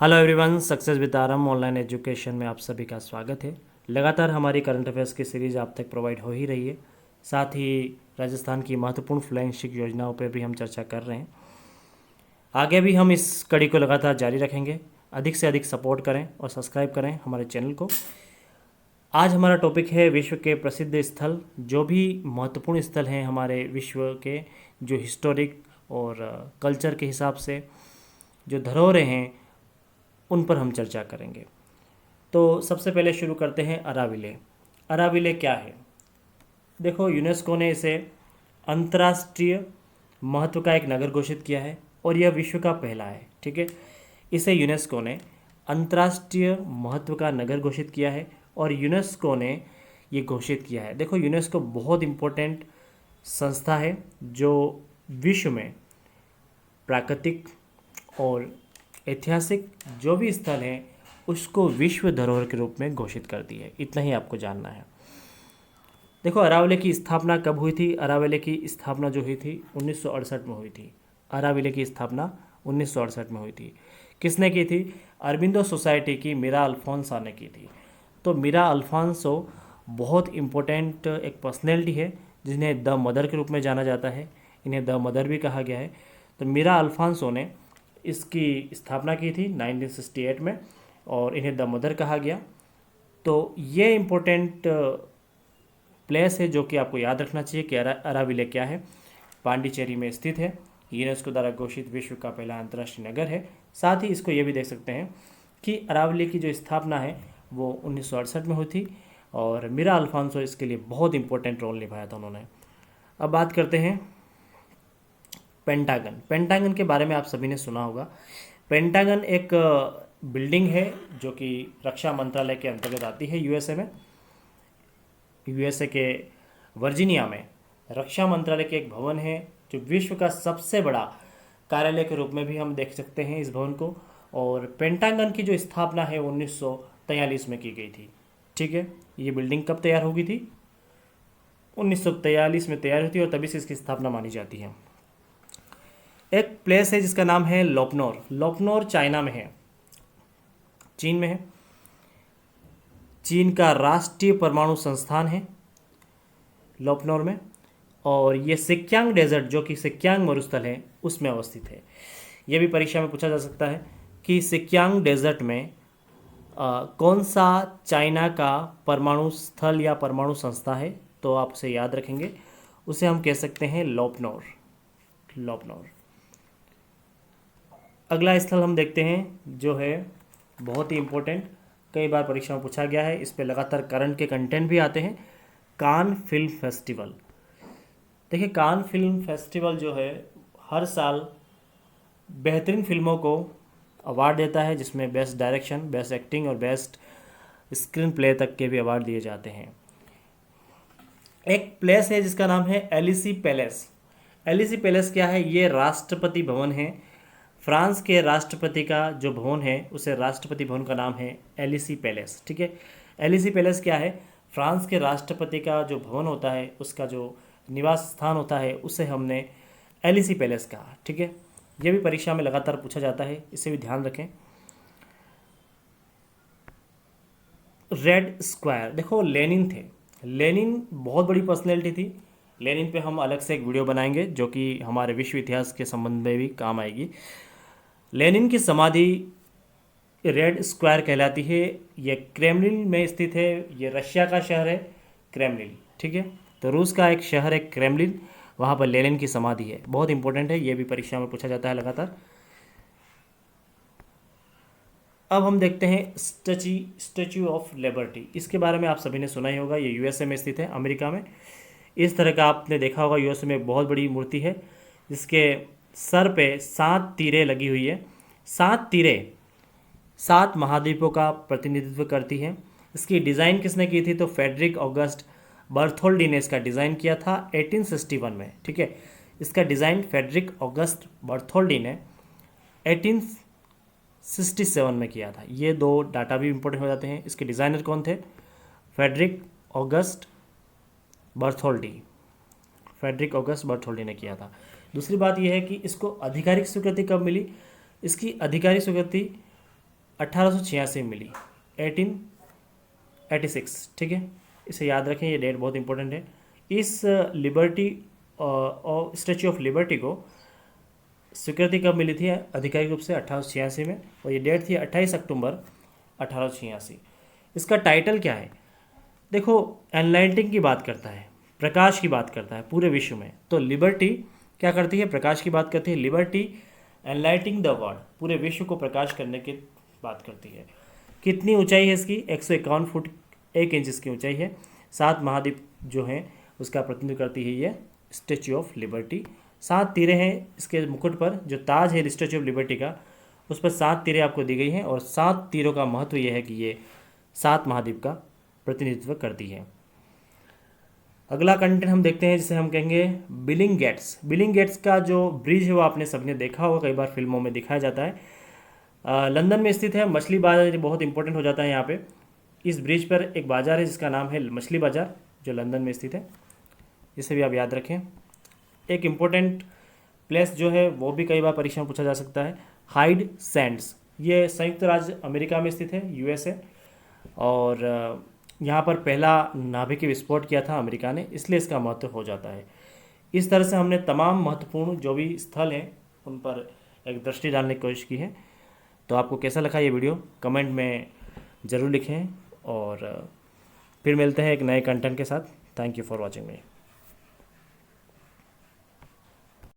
Hello everyone, success with आरम online education में आप सभी का स्वागत है। लगातार हमारी करंट अफेयर्स की सीरीज़ आप तक प्रोवाइड हो ही रही है। साथ ही राजस्थान की महत्वपूर्ण फ्लैगशिप योजनाओं पर भी हम चर्चा कर रहे हैं। आगे भी हम इस कड़ी को लगातार जारी रखेंगे। अधिक से अधिक सपोर्ट करें और सब्सक्राइब करें हमारे चैनल को। आज हमारा टॉपिक है विश्व के प्रसिद्ध स्थल, जो भी महत्वपूर्ण स्थल हैं हमारे विश्व के, जो हिस्टोरिक और कल्चर के हिसाब से जो धरोहरें हैं उन पर हम चर्चा करेंगे। तो सबसे पहले शुरू करते हैं अराविले। अराविले क्या है? देखो, यूनेस्को ने इसे अंतर्राष्ट्रीय महत्व का एक नगर घोषित किया है और यह विश्व का पहला है। ठीक है, इसे यूनेस्को ने अंतर्राष्ट्रीय महत्व का नगर घोषित किया है और यूनेस्को ने ये घोषित किया है। देखो, यूनेस्को बहुत इम्पोर्टेंट संस्था है जो विश्व में प्राकृतिक और ऐतिहासिक जो भी स्थल हैं उसको विश्व धरोहर के रूप में घोषित करती है। इतना ही आपको जानना है। देखो, अरावले की स्थापना कब हुई थी? अरावले की स्थापना जो हुई थी 1968 में हुई थी। अरावले की स्थापना 1968 में हुई थी। किसने की थी? अरबिंदो सोसाइटी की मीरा अल्फोंसा ने की थी। तो मीरा अल्फोंसो बहुत इम्पोर्टेंट एक पर्सनैलिटी है जिन्हें द मदर के रूप में जाना जाता है। इन्हें द मदर भी कहा गया है। तो मीरा अल्फोंसो ने इसकी स्थापना की थी 1968 में और इन्हें द मदर कहा गया। तो ये इम्पोर्टेंट प्लेस है जो कि आपको याद रखना चाहिए कि अराविले क्या है। पांडिचेरी में स्थित है। यूनेस्को द्वारा घोषित विश्व का पहला अंतर्राष्ट्रीय नगर है। साथ ही इसको ये भी देख सकते हैं कि अरावली की जो स्थापना है वो 1968 में हुई थी और मीरा अल्फोंसो इसके लिए बहुत इंपॉर्टेंट रोल निभाया था उन्होंने। अब बात करते हैं पेंटागन। पेंटागन के बारे में आप सभी ने सुना होगा। पेंटागन एक बिल्डिंग है जो कि रक्षा मंत्रालय के अंतर्गत आती है यूएसए में। यूएसए के वर्जीनिया में रक्षा मंत्रालय के एक भवन है जो विश्व का सबसे बड़ा कार्यालय के रूप में भी हम देख सकते हैं इस भवन को। और पेंटागन की जो स्थापना है 1943 में की गई थी। ठीक है, ये बिल्डिंग कब तैयार हो गई थी? 1943 में तैयार हुई थी और तभी से इसकी स्थापना मानी जाती है। एक प्लेस है जिसका नाम है लोपनोर। लोपनोर चाइना में है, चीन में है। चीन का राष्ट्रीय परमाणु संस्थान है लोपनोर में। और ये सिक्यांग डेजर्ट, जो कि सिक्यांग मरुस्थल है, उसमें अवस्थित है। यह भी परीक्षा में पूछा जा सकता है कि सिक्यांग डेजर्ट में कौन सा चाइना का परमाणु स्थल या परमाणु संस्था है। तो आप उसे याद रखेंगे, उसे हम कह सकते हैं लोपनोर। लोपनोर। अगला स्थल हम देखते हैं जो है बहुत ही इम्पोर्टेंट, कई बार परीक्षा में पूछा गया है, इस पे लगातार करंट के कंटेंट भी आते हैं। Cannes film festival. देखिए, कान फिल्म फेस्टिवल जो है हर साल बेहतरीन फिल्मों को अवार्ड देता है, जिसमें बेस्ट डायरेक्शन, बेस्ट एक्टिंग और बेस्ट स्क्रीन प्ले तक के भी अवार्ड दिए जाते हैं। एक प्लेस है जिसका नाम है एलिसी पैलेस। एलिसी पैलेस क्या है? ये राष्ट्रपति भवन है। फ्रांस के राष्ट्रपति का जो भवन है उसे राष्ट्रपति भवन का नाम है एलिसी पैलेस। ठीक है, एलिसी पैलेस क्या है? फ्रांस के राष्ट्रपति का जो भवन होता है, उसका जो निवास स्थान होता है, उसे हमने एलिसी पैलेस कहा। ठीक है, यह भी परीक्षा में लगातार पूछा जाता है, इसे भी ध्यान रखें। Red square. देखो, लेनिन थे। लेनिन बहुत बड़ी पर्सनैलिटी थी। लेनिन पे हम अलग से एक वीडियो बनाएंगे जो कि हमारे विश्व इतिहास के संबंध में भी काम आएगी। लेनिन की समाधि रेड स्क्वायर कहलाती है। ये क्रेमलिन में स्थित है। ये रशिया का शहर है क्रेमलिन। ठीक है, तो रूस का एक शहर है क्रेमलिन, वहाँ पर लेनिन की समाधि है। बहुत इंपॉर्टेंट है, ये भी परीक्षा में पूछा जाता है लगातार। अब हम देखते हैं स्टैच्यू ऑफ लिबर्टी। इसके बारे में आप सभी ने सुना ही होगा। ये यूएसए में स्थित है, अमेरिका में। इस तरह का आपने देखा होगा, यूएसए में एक बहुत बड़ी मूर्ति है जिसके सर पे 7 तीरें लगी हुई है। 7 तीरें 7 महाद्वीपों का प्रतिनिधित्व करती हैं। इसकी डिज़ाइन किसने की थी? तो फेडरिक ऑगस्ट बर्थोल्डी ने इसका डिज़ाइन किया था 1861 में। ठीक है, इसका डिज़ाइन फेडरिक ऑगस्ट बर्थोल्डी ने 1867 में किया था। ये दो डाटा भी इंपॉर्टेंट हो जाते हैं। इसके डिज़ाइनर कौन थे? Frederic Auguste Bartholdi. Frederic Auguste Bartholdi ने किया था। दूसरी बात यह है कि इसको आधिकारिक स्वीकृति कब मिली? इसकी आधिकारिक स्वीकृति 1886 में मिली, 1886, ठीक है, इसे याद रखें, ये डेट बहुत इंपॉर्टेंट है। इस लिबर्टी और स्टैच्यू ऑफ लिबर्टी को स्वीकृति कब मिली थी आधिकारिक रूप से? 1886 में, और ये डेट थी 28 अक्टूबर 1886। इसका टाइटल क्या है? देखो, एनलाइटिंग की बात करता है, प्रकाश की बात करता है पूरे विश्व में। तो लिबर्टी क्या करती है? प्रकाश की बात करती है। लिबर्टी एनलाइटिंग द वर्ल्ड, पूरे विश्व को प्रकाश करने की बात करती है। कितनी ऊंचाई है इसकी? 151 फुट 1 इंच की ऊंचाई है। 7 महाद्वीप जो हैं उसका प्रतिनिधित्व करती है ये स्टैच्यू ऑफ लिबर्टी। 7 तीरें हैं इसके मुकुट पर, जो ताज है स्टैच्यू ऑफ लिबर्टी का, उस पर 7 तीरें आपको दी गई हैं, और 7 तीरों का महत्व यह है कि ये 7 महाद्वीप का प्रतिनिधित्व करती है। अगला कंटेंट हम देखते हैं, जिसे हम कहेंगे बिलिंग गेट्स। बिलिंग गेट्स का जो ब्रिज है वो आपने सबने देखा होगा, कई बार फिल्मों में दिखाया जाता है। लंदन में स्थित है। मछली बाजार बहुत इंपॉर्टेंट हो जाता है यहाँ पे। इस ब्रिज पर एक बाजार है जिसका नाम है मछली बाजार, जो लंदन में स्थित है, इसे भी आप याद रखें। एक इम्पोर्टेंट प्लेस जो है वो भी कई बार परीक्षा में पूछा जा सकता है, हाइड सैंड्स। ये संयुक्त राज्य अमेरिका में स्थित है, यूएसए, और यहाँ पर पहला नाभिकीय विस्फोट किया था अमेरिका ने, इसलिए इसका महत्व हो जाता है। इस तरह से हमने तमाम महत्वपूर्ण जो भी स्थल हैं उन पर एक दृष्टि डालने की कोशिश की है। तो आपको कैसा लगा ये वीडियो कमेंट में ज़रूर लिखें, और फिर मिलते हैं एक नए कंटेंट के साथ। Thank you for watching me.